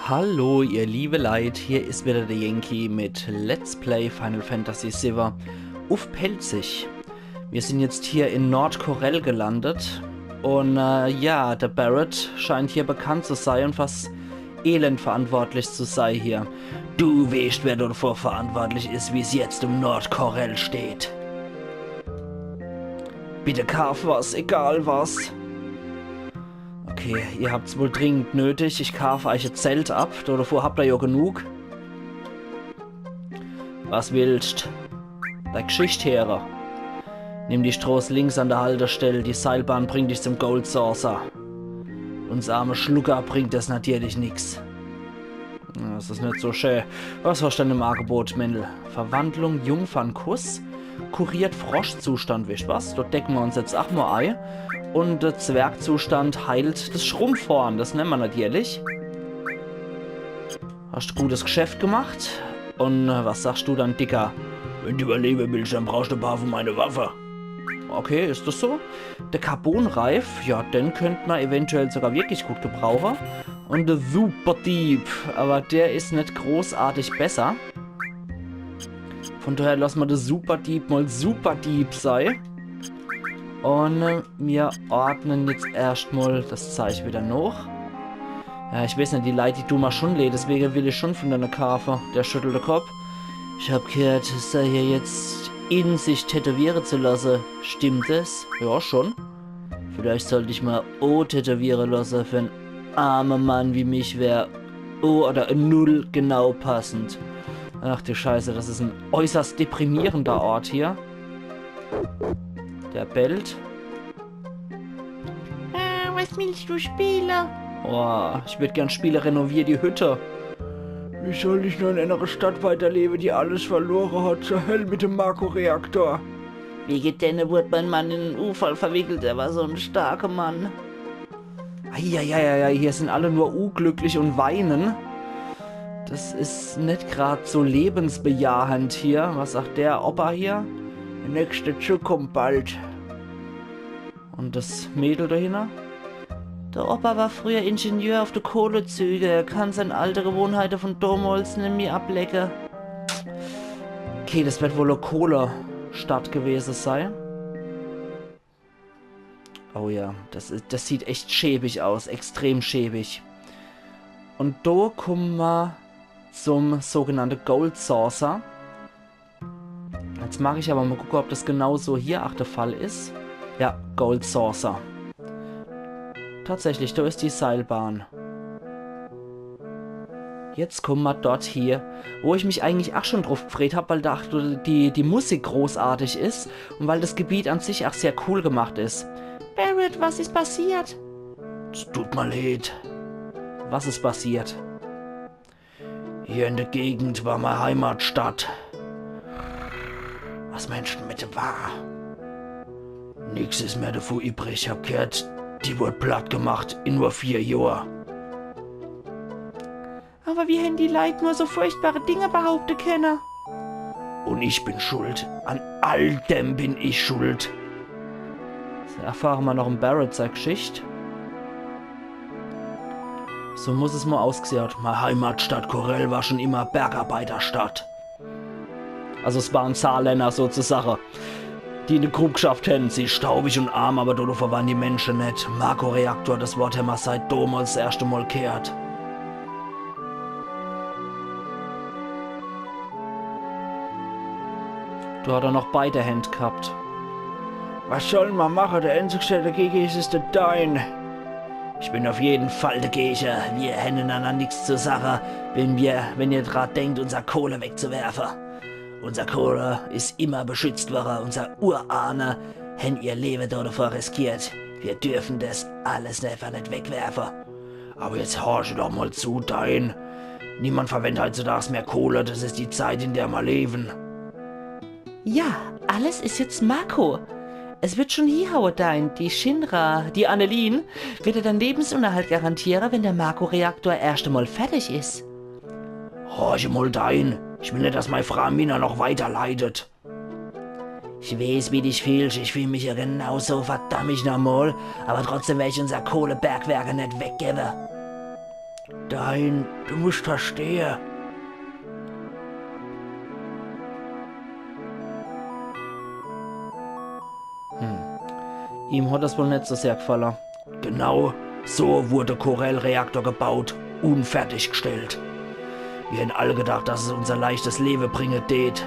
Hallo ihr liebe Leid, hier ist wieder der Yankee mit Let's Play Final Fantasy VII auf Pelzig. Wir sind jetzt hier in Nordkorell gelandet und ja, der Barret scheint hier bekannt zu sein und fast elend verantwortlich zu sein hier. Du weißt, wer dafür verantwortlich ist, wie es jetzt um Nordkorell steht. Bitte kauf was, egal was. Okay, ihr habt's wohl dringend nötig. Ich kaufe euch ein Zelt ab. Davor habt ihr ja genug. Was willst? Der Geschichte her. Nimm die Straße links an der Haltestelle. Die Seilbahn bringt dich zum Gold Saucer. Uns arme Schlucker bringt das natürlich nix. Das ist nicht so schön. Was hast du denn im Angebot, Mendel? Verwandlung Jungfernkuss. Kuriert Froschzustand, wisst was? Dort decken wir uns jetzt auch mal ein. Und der Zwergzustand heilt das Schrumpfhorn. Das nennen wir natürlich. Hast du gutes Geschäft gemacht? Und was sagst du dann, Dicker? Wenn du überleben willst, dann brauchst du ein paar von meiner Waffe. Okay, ist das so? Der Carbonreif, ja, den könnte man eventuell sogar wirklich gut gebrauchen. Und der Superdieb, aber der ist nicht großartig besser. Von daher lassen wir den Superdieb mal Superdieb sein. Und wir ordnen jetzt erstmal das Zeichen wieder noch. Ja, ich weiß nicht, die Leute, die du mal schon lädt, deswegen will ich schon von deiner Kafe. Der schüttelt den Kopf. Ich hab gehört, es sei hier jetzt in sich tätowieren zu lassen. Stimmt es? Ja, schon. Vielleicht sollte ich mal O tätowieren lassen. Für einen armen Mann wie mich wäre O oder ein Null genau passend. Ach du Scheiße, das ist ein äußerst deprimierender Ort hier. Der bellt. Was willst du spielen? Oh, ich würde gern Spiele renovieren, die Hütte. Wie soll ich nur in einer Stadt weiterleben, die alles verloren hat? Zur Hölle mit dem Marco-Reaktor. Wegen denen wurde mein Mann in einen Unfall verwickelt. Er war so ein starker Mann. Eieieiei, hier sind alle nur unglücklich und weinen. Das ist nicht gerade so lebensbejahend hier. Was sagt der Opa hier? Der nächste Zug kommt bald. Und das Mädel dahinter? Der Opa war früher Ingenieur auf der Kohlezüge. Er kann seine alte Gewohnheiten von damals nicht mehr ablecken. Okay, das wird wohl eine Kohlestadt gewesen sein. Oh ja, das sieht echt schäbig aus. Extrem schäbig. Und da kommen wir zum sogenannten Gold Saucer. Jetzt mag ich aber mal gucken, ob das genauso hier auch der Fall ist. Ja, Gold Saucer. Tatsächlich, da ist die Seilbahn. Jetzt kommen wir dort hier, wo ich mich eigentlich auch schon drauf gefreut habe, weil da die Musik großartig ist und weil das Gebiet an sich auch sehr cool gemacht ist. Barret, was ist passiert? Es tut mir leid. Was ist passiert? Hier in der Gegend war meine Heimatstadt. Was Menschen mit war. Nix ist mehr davon übrig. Ich hab gehört, die wurde platt gemacht in nur 4 Jahren. Aber wie haben die Leute nur so furchtbare Dinge behaupten können? Und ich bin schuld. An all dem bin ich schuld. Das erfahren wir noch im Barret seine Geschichte. So muss es mal ausgesehen. Meine Heimatstadt Korell war schon immer Bergarbeiterstadt. Also es waren Saarländer sozusagen, die eine Grub geschafft hätten. Sie staubig und arm, aber dafür waren die Menschen nicht. Marco-Reaktor, das Wort haben wir seit damals das erste Mal gehört. Du hast noch beide Hände gehabt. Was sollen wir machen? Der einzige dagegen ist der Dein. Ich bin auf jeden Fall der Gegner. Wir hätten an nichts zur Sache, wenn ihr dran denkt, unser Kohle wegzuwerfen. Unser Kohle ist immer beschützt worden. Unser Urahne haben ihr Leben davor riskiert. Wir dürfen das alles einfach nicht wegwerfen. Aber jetzt horche doch mal zu, Dein. Niemand verwendet heutzutage mehr Kohle. Das ist die Zeit, in der wir leben. Ja, alles ist jetzt Marco. Es wird schon hinhauen, Dein. Die Shinra, die Annelien, wird dir deinen Lebensunterhalt garantieren, wenn der Marco-Reaktor erst einmal fertig ist. Horche mal, Dein. Ich will nicht, dass meine Frau Mina noch weiter leidet. Ich weiß, wie dich fühlst. Ich fühle mich ja genauso, verdammt nochmal. Aber trotzdem werde ich unser Kohlebergwerke nicht weggeben. Dein, du musst verstehen. Ihm hat das wohl nicht so sehr gefallen. Genau, so wurde Corel-Reaktor gebaut, unfertiggestellt. Wir hätten alle gedacht, dass es unser leichtes Leben bringen tät.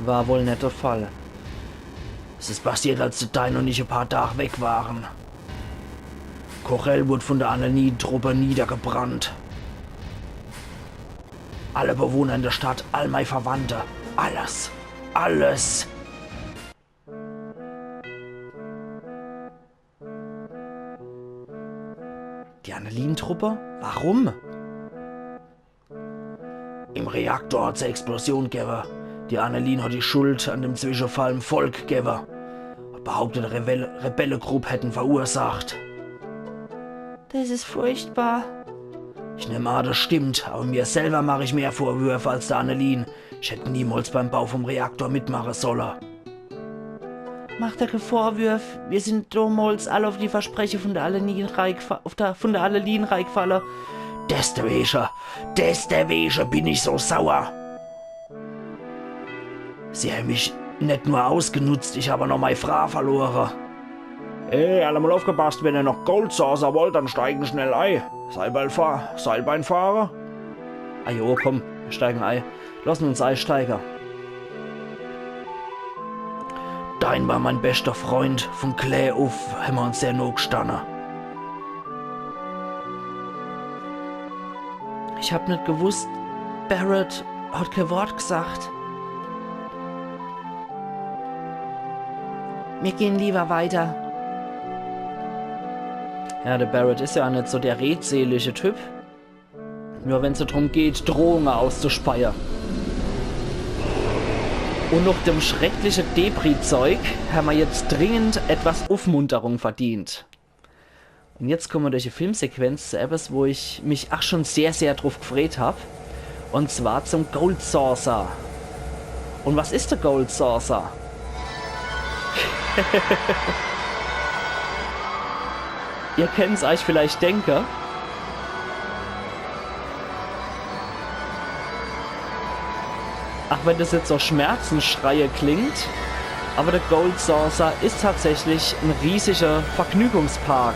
War wohl nicht der Fall. Es ist passiert, als der Dein und ich ein paar Tage weg waren. Corel wurde von der Annelien-Truppe niedergebrannt. Alle Bewohner in der Stadt, all meine Verwandte, alles, alles. Die Annelien-Truppe? Warum? Im Reaktor hat es eine Explosion gegeben. Die Annelien hat die Schuld an dem Zwischenfall im Volk gegeben. Behauptet, Rebellengruppe hätten verursacht. Das ist furchtbar. Ich nehme an, das stimmt, aber mir selber mache ich mehr Vorwürfe als der Annelien. Ich hätte niemals beim Bau vom Reaktor mitmachen sollen. Macht er keine Vorwürfe. Wir sind damals alle auf die Versprechen von der Annelien reingefallen. Deswegen bin ich so sauer. Sie haben mich nicht nur ausgenutzt, ich habe noch meine Frau verloren. Ey, alle mal aufgepasst, wenn ihr noch Goldsaucer wollt, dann steigen schnell ein. Seilbeinfahrer? Ah jo, komm, wir steigen ein. Lassen uns einsteigen. Dein war mein bester Freund, von Klee auf haben wir uns sehr nah gestanden. Ich hab nicht gewusst, Barrett hat kein Wort gesagt. Wir gehen lieber weiter. Ja, der Barrett ist ja nicht so der redselige Typ. Nur wenn es darum geht, Drohungen auszuspeien. Und nach dem schrecklichen Debris-Zeug haben wir jetzt dringend etwas Aufmunterung verdient. Und jetzt kommen wir durch die Filmsequenz zu etwas, wo ich mich auch schon sehr, sehr drauf gefreut habe. Und zwar zum Gold Saucer. Und was ist der Gold Saucer? Ihr könnt es euch vielleicht denken. Ach, wenn das jetzt so Schmerzensschreie klingt. Aber der Gold Saucer ist tatsächlich ein riesiger Vergnügungspark.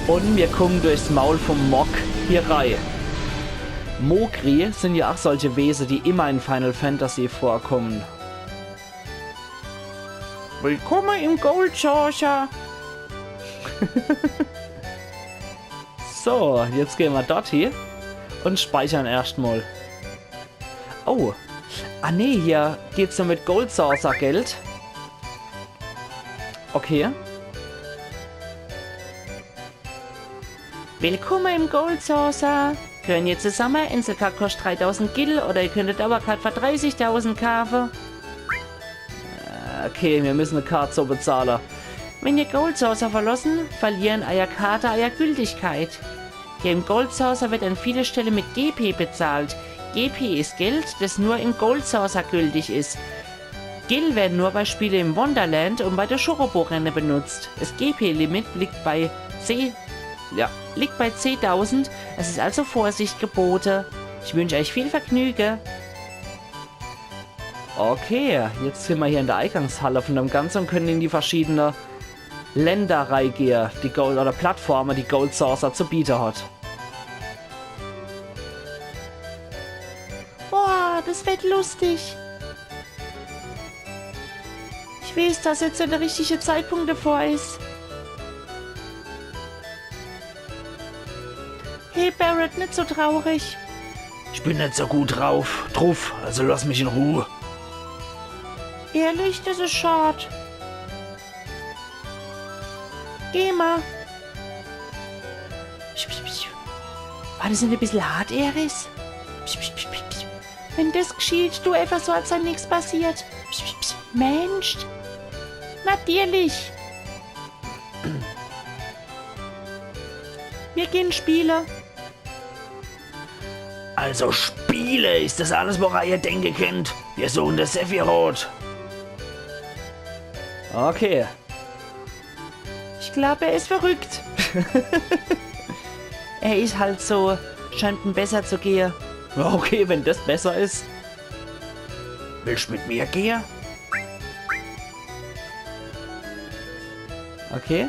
Und wir kommen durchs Maul vom Mog hier rein. Mogri sind ja auch solche Wesen, die immer in Final Fantasy vorkommen. Willkommen im Gold Saucer. So, jetzt gehen wir dort hier und speichern erstmal. Oh, ah nee, hier geht's nur mit Gold Saucer Geld. Okay. Willkommen im Gold Saucer. Können ihr zusammen, Inselkarte kostet 3000 Gil oder ihr könnt Dauerkarte für 30.000 kaufen. Okay, wir müssen eine Karte so bezahlen. Wenn ihr Gold Saucer verlassen, verlieren eure Karte eure Gültigkeit. Hier im Gold Saucer wird an vielen Stellen mit GP bezahlt. GP ist Geld, das nur im Gold Saucer gültig ist. Gil werden nur bei Spielen im Wonderland und bei der Chorobo-Renne benutzt. Das GP-Limit liegt bei 10.000, es ist also Vorsicht geboten. Ich wünsche euch viel Vergnügen. Okay, jetzt sind wir hier in der Eingangshalle von dem Ganzen und können in die verschiedenen Länder reingehen, die Gold oder Plattformen, die Gold Saucer zu bieten hat. Boah, das wird lustig. Ich weiß, dass jetzt der richtige Zeitpunkt davor ist. Hey Barrett, nicht so traurig. Ich bin nicht so gut drauf, also lass mich in Ruhe. Ehrlich, das ist schade. Geh mal. War das nicht ein bisschen hart, Eris? Wenn das geschieht, du einfach so, als sei nichts passiert. Mensch. Natürlich. Wir gehen Spiele. Also Spiele, ist das alles, woran ihr denken könnt? Wir suchen das Sephiroth. Okay. Ich glaube, er ist verrückt. Er ist halt so, scheint ihm besser zu gehen. Okay, wenn das besser ist. Willst du mit mir gehen? Okay.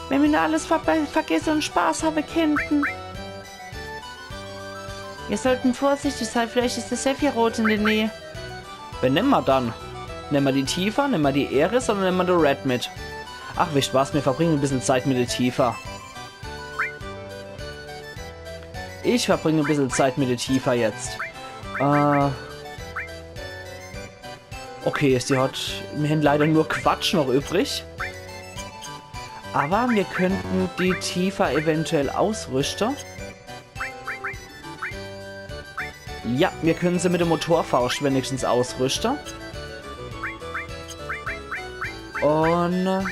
Wenn wir nur alles vergessen und Spaß haben könnten. Wir sollten vorsichtig sein, vielleicht ist der Sephiroth in der Nähe. Wen nehmen wir dann? Nehmen wir die Tifa, nehmen wir die Aeris oder nehmen wir die Red mit? Ach, wisst was, wir verbringen ein bisschen Zeit mit der Tifa. Ich verbringe ein bisschen Zeit mit der Tifa jetzt. Okay, sie hat... Wir haben leider nur Quatsch noch übrig. Aber wir könnten die Tifa eventuell ausrüsten. Ja, wir können sie mit dem Motorfaust wenigstens ausrüsten. Und...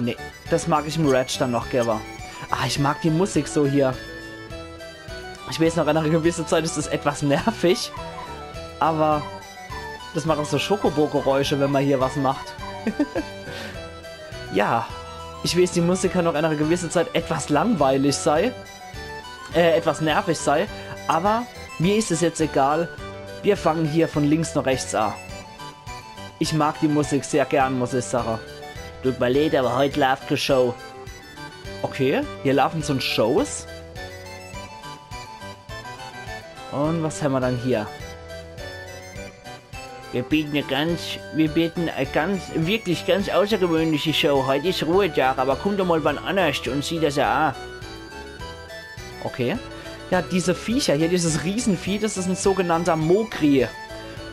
Nee, das mag ich im Ratch dann noch gerne. Ah, ich mag die Musik so hier. Ich weiß noch, nach einer gewissen Zeit ist das etwas nervig. Aber das macht auch so Schokobo-Geräusche, wenn man hier was macht. Ja, ich weiß, die Musik kann noch nach einer gewissen Zeit etwas langweilig sein. Etwas nervig sei. Aber mir ist es jetzt egal. Wir fangen hier von links nach rechts an. Ich mag die Musik sehr gern, muss ich sagen. Tut mir leid, aber heute läuft die Show. Okay, hier laufen so Shows. Und was haben wir dann hier? Wir bieten eine wirklich ganz außergewöhnliche Show. Heute ist Ruhetag, aber kommt doch mal wann anders und sieh das ja an. Okay. Ja, diese Viecher hier, dieses Riesenvieh, das ist ein sogenannter Mogri.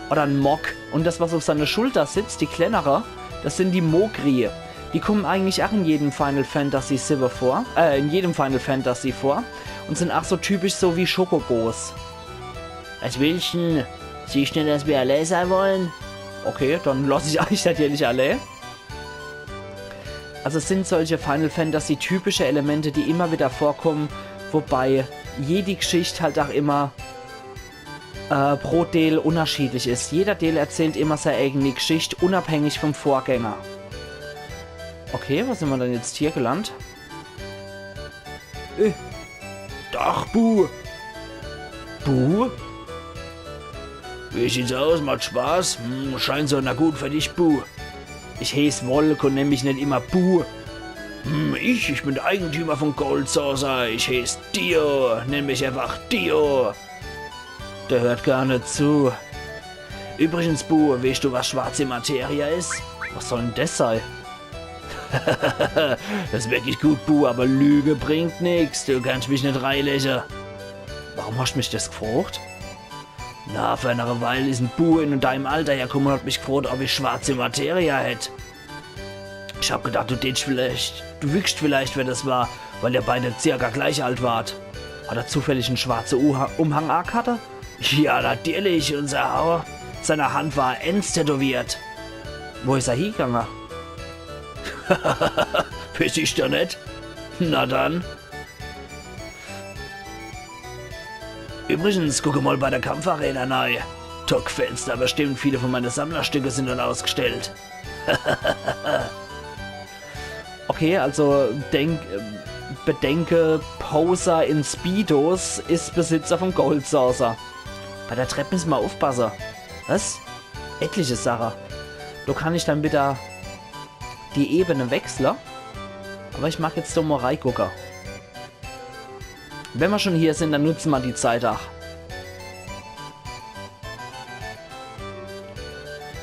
Oder ein Mog. Und das, was auf seiner Schulter sitzt, die kleinere, das sind die Mogri. Die kommen eigentlich auch in jedem Final Fantasy 7 vor. In jedem Final Fantasy vor. Und sind auch so typisch so wie Schokobos. Was willst du denn? Siehst du nicht, dass wir alle sein wollen? Okay, dann lasse ich euch natürlich alle. Also es sind solche Final Fantasy typische Elemente, die immer wieder vorkommen. Wobei jede Geschichte halt auch immer pro Teil unterschiedlich ist. Jeder Teil erzählt immer seine eigene Geschichte, unabhängig vom Vorgänger. Okay, was sind wir denn jetzt hier gelandet? Doch, Bu! Bu? Wie sieht's aus? Macht Spaß? Scheint so, na gut für dich, Bu. Ich heiß Wolk und nenn mich nicht immer Bu. Ich bin der Eigentümer von Gold Saucer. Ich heiß Dio. Nenn mich einfach Dio. Der hört gar nicht zu. Übrigens, Bu, weißt du, was schwarze Materie ist? Was soll denn das sein? Das ist wirklich gut, Bu, aber Lüge bringt nichts. Du kannst mich nicht reinlegen. Warum hast du mich das gefragt? Na, für eine Weile ist ein Bu in deinem Alter hergekommen und hat mich gefragt, ob ich schwarze Materie hätte. Ich hab gedacht, du wüsst vielleicht, wer das war, weil ihr beide circa gleich alt wart. Hat er zufällig einen schwarzen Umhang hatte? Ja, natürlich, und seine Hand war tätowiert. Wo ist er hingegangen? Weiß ich doch nicht. Na dann. Übrigens, gucke mal bei der Kampfarena nahe. Da gefällt's da bestimmt, viele von meinen Sammlerstücke sind dann ausgestellt. Okay, also bedenke, Poser in Speedos ist Besitzer von Gold Saucer. Bei der Treppe müssen wir aufpassen. Was? Etliche Sachen. Da kann ich dann wieder die Ebene wechseln. Aber ich mag jetzt doch mal reingucken. Wenn wir schon hier sind, dann nutzen wir die Zeit auch.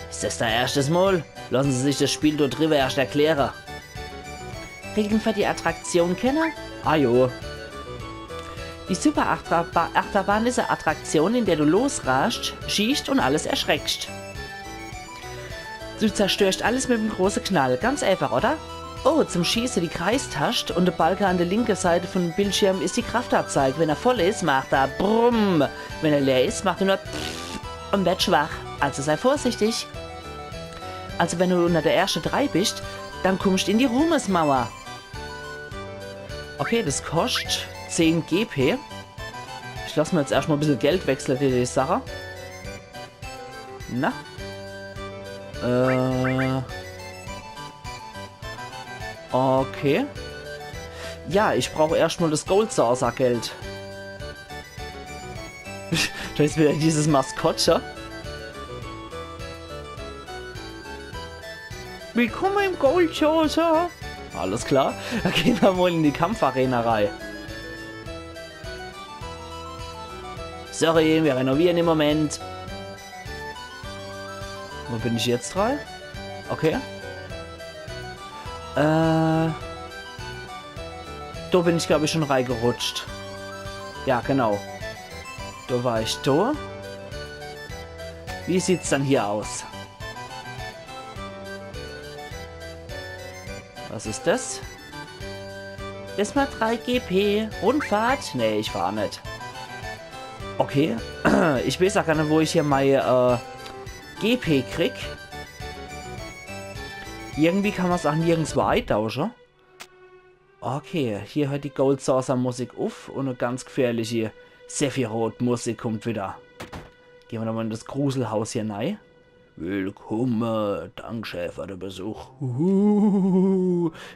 Ist das dein erstes Mal? Lassen Sie sich das Spiel dort drüber erst erklären. Regeln für die Attraktion kennen? Ah jo. Die Super Achterbahn ist eine Attraktion, in der du losrast, schießt und alles erschreckst. Du zerstörst alles mit einem großen Knall. Ganz einfach, oder? Oh, zum Schießen die Kreistaste und der Balken an der linken Seite vom Bildschirm ist die Kraftanzeige. Wenn er voll ist, macht er Brumm. Wenn er leer ist, macht er nur und wird schwach. Also sei vorsichtig. Also wenn du unter der ersten 3 bist, dann kommst du in die Ruhmesmauer. Okay, das kostet 10 GP. Ich lasse mir jetzt erstmal ein bisschen Geld wechseln, die Sache. Na? Okay. Ja, ich brauche erstmal das Gold Saucer Geld. Da ist wieder dieses Maskottchen. Willkommen im Gold Saucer. Alles klar. Da gehen wir mal in die Kampfarena rein. Sorry, wir renovieren im Moment. Wo bin ich jetzt rein? Okay. Da bin ich, glaube ich, schon reingerutscht. Ja, genau. Da war ich da. Wie sieht's dann hier aus? Was ist das? Erstmal 3 GP. Rundfahrt? Nee, ich fahr nicht. Okay. Ich weiß auch gar nicht, wo ich hier mein GP krieg. Irgendwie kann man es auch nirgendwo eintauschen. Okay, hier hört die Gold Saucer Musik auf und eine ganz gefährliche Sephiroth Musik kommt wieder. Gehen wir nochmal in das Gruselhaus hier rein. Willkommen, Dankeschön für den Besuch.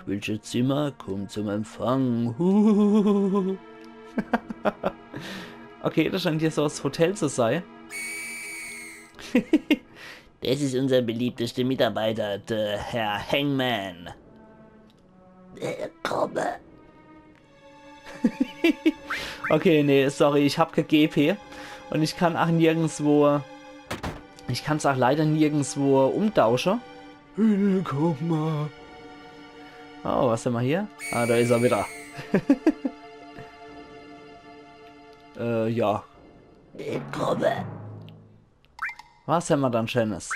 Welches Zimmer kommt zum Empfang? Okay, das scheint hier so das Hotel zu sein. Das ist unser beliebtester Mitarbeiter, der Herr Hangman. Komme. Okay, nee, sorry, ich hab kein GP. Und ich kann auch nirgendwo... Ich kann es auch leider nirgendwo umtauschen. Willkommen. Oh, was haben wir hier? Ah, da ist er wieder. Ja. Willkommen. Was haben wir dann Schönes?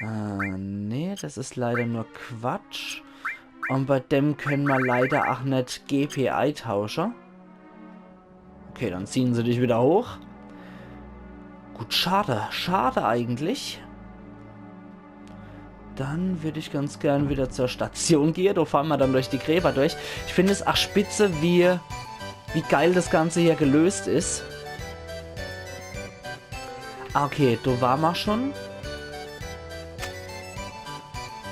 Nee, das ist leider nur Quatsch. Und bei dem können wir leider auch nicht GPI tauschen. Okay, dann ziehen sie dich wieder hoch. Gut, schade. Schade eigentlich. Dann würde ich ganz gern wieder zur Station gehen. Da fahren wir dann durch die Gräber durch. Ich finde es auch spitze, wie geil das Ganze hier gelöst ist. Okay, da waren wir schon.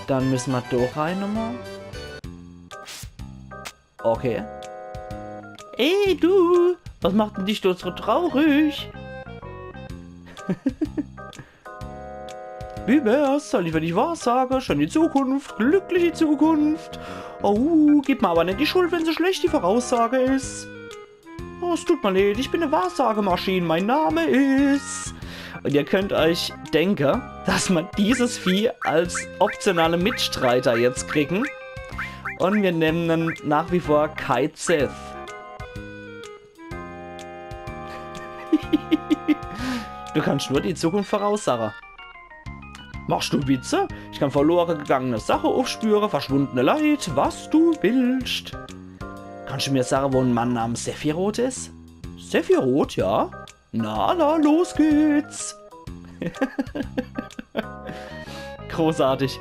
Dann müssen wir da rein nochmal. Okay. Ey, du! Was macht denn dich so traurig? Wie wär's? Soll ich, wenn ich was sage? Schon die Zukunft, glückliche Zukunft. Oh, gib mir aber nicht die Schuld, wenn so schlecht die Voraussage ist. Oh, es tut mir leid, ich bin eine Wahrsagemaschine, mein Name ist... Und ihr könnt euch denken, dass wir dieses Vieh als optionale Mitstreiter jetzt kriegen. Und wir nennen ihn nach wie vor Kite Sith. Du kannst nur die Zukunft voraussagen. Machst du Witze? Ich kann verloren gegangene Sachen aufspüren, verschwundene Leid, was du willst. Kannst du mir sagen, wo ein Mann namens Sephiroth ist? Sephiroth, ja? Na, los geht's. Großartig.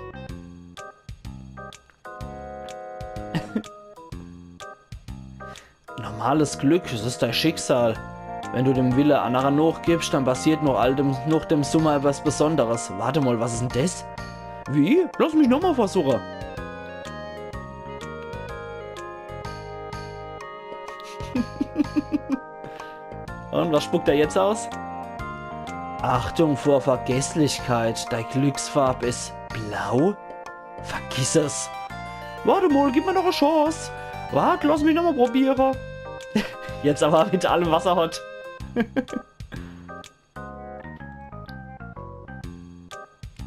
Normales Glück, es ist dein Schicksal. Wenn du dem Wille anderer nachgibst, dann passiert noch dem Sommer etwas Besonderes. Warte mal, was ist denn das? Wie? Lass mich nochmal versuchen. Und was spuckt er jetzt aus? Achtung vor Vergesslichkeit. Dein Glücksfarbe ist blau? Vergiss es. Warte mal, gib mir noch eine Chance. Warte, lass mich nochmal probieren. Jetzt aber mit allem, was er hat.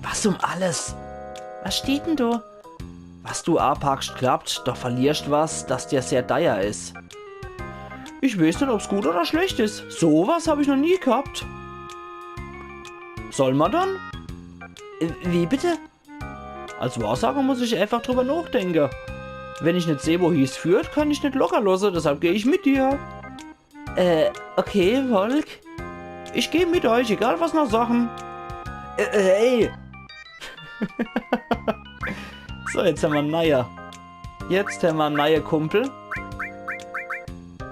Was um alles? Was steht denn da? Was du anpackst, klappt, doch verlierst was, das dir sehr teuer ist. Ich weiß nicht, ob es gut oder schlecht ist. Sowas habe ich noch nie gehabt. Soll man dann? Wie bitte? Als Wahrsager muss ich einfach drüber nachdenken. Wenn ich nicht sehe, wo es führt, kann ich nicht locker lassen, deshalb gehe ich mit dir. Okay, Volk. Ich gehe mit euch, egal was noch Sachen. Hey. So, jetzt haben wir naja. Jetzt haben wir einen neuen Kumpel.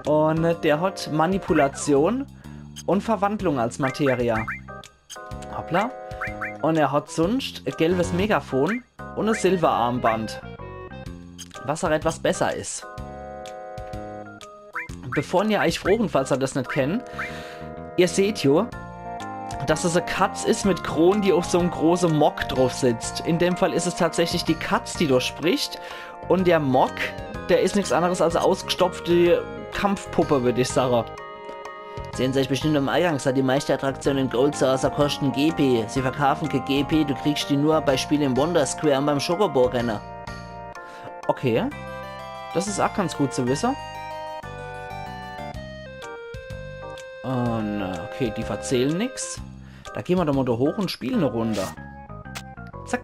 Und der hat Manipulation und Verwandlung als Materia. Hoppla. Und er hat sonst ein gelbes Megafon und ein Silberarmband. Was auch etwas besser ist. Bevor ihr euch fragen, falls ihr das nicht kennt, ihr seht ja, dass es eine Katz ist mit Kronen, die auf so einem großen Mock drauf sitzt. In dem Fall ist es tatsächlich die Katz, die da spricht. Und der Mock, der ist nichts anderes als eine ausgestopfte Kampfpuppe, würde ich sagen. Sehen Sie sich bestimmt am Eingang, die meiste Attraktion in Gold Saucer kosten GP. Sie verkaufen keine GP, du kriegst die nur bei Spielen im Wonder Square und beim Schokobo-Renner. Okay, das ist auch ganz gut zu wissen. Und, okay, die verzählen nichts. Da gehen wir doch mal da hoch und spielen eine Runde. Zack.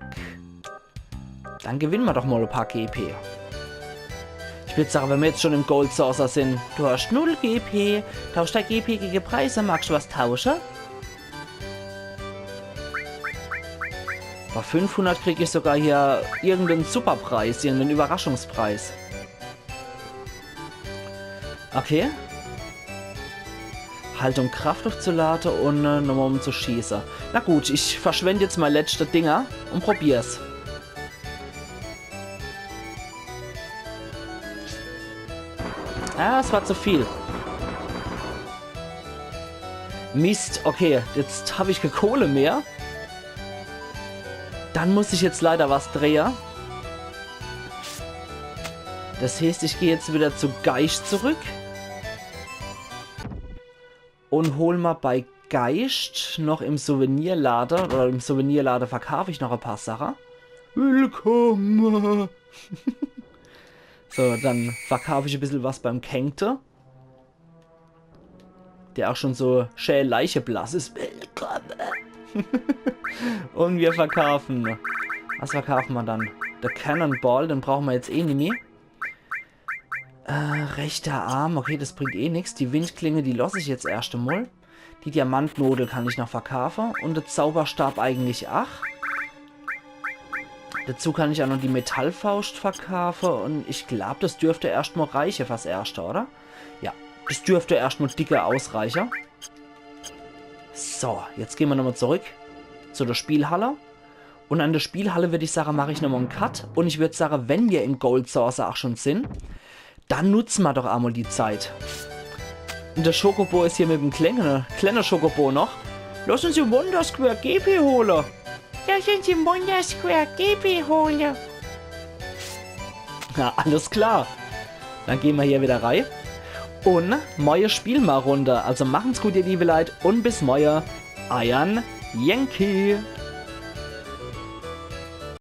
Dann gewinnen wir doch mal ein paar GP. Ich würde sagen, wenn wir jetzt schon im Gold Saucer sind, du hast 0 GP, tauschst der GP gegen Preise, magst du was tauschen? Bei 500 kriege ich sogar hier irgendeinen Superpreis, irgendeinen Überraschungspreis. Okay. Haltung Kraft aufzuladen und nochmal um zu schießen. Na gut, ich verschwende jetzt mal letzte Dinger und probier's. Ah, es war zu viel. Mist, okay, jetzt habe ich keine Kohle mehr. Dann muss ich jetzt leider was drehen. Das heißt, ich gehe jetzt wieder zu Geist zurück. Und hol mal bei Geist noch im Souvenirlader, oder im Souvenirlader verkaufe ich noch ein paar Sachen. Willkommen! So, dann verkaufe ich ein bisschen was beim Kängte. Der auch schon so schön leicheblass ist. Willkommen! Und wir verkaufen. Was verkaufen wir dann? Der Cannonball, den brauchen wir jetzt eh nicht mehr. Rechter Arm, okay, das bringt eh nichts. Die Windklinge, die lasse ich jetzt erst einmal. Die Diamantnodel kann ich noch verkaufen. Und der Zauberstab eigentlich auch. Dazu kann ich auch noch die Metallfaust verkaufen. Und ich glaube, das dürfte erstmal reichen fürs Erste, oder? Ja, das dürfte erstmal dicker ausreichen. So, jetzt gehen wir nochmal zurück zu der Spielhalle. Und an der Spielhalle würde ich sagen, mache ich nochmal einen Cut. Und ich würde sagen, wenn wir in Gold Saucer auch schon sind, dann nutzen wir doch einmal die Zeit. Und der Schokobo ist hier mit dem kleinen Schokobo noch. Lass uns im Wonder Square GP holen. Lass uns im Wonder Square GP holen. Ja, alles klar. Dann gehen wir hier wieder rein. Und morgen spielen wir Runde. Also machen's gut, ihr liebe Leute. Und bis morgen. Euer Yankee.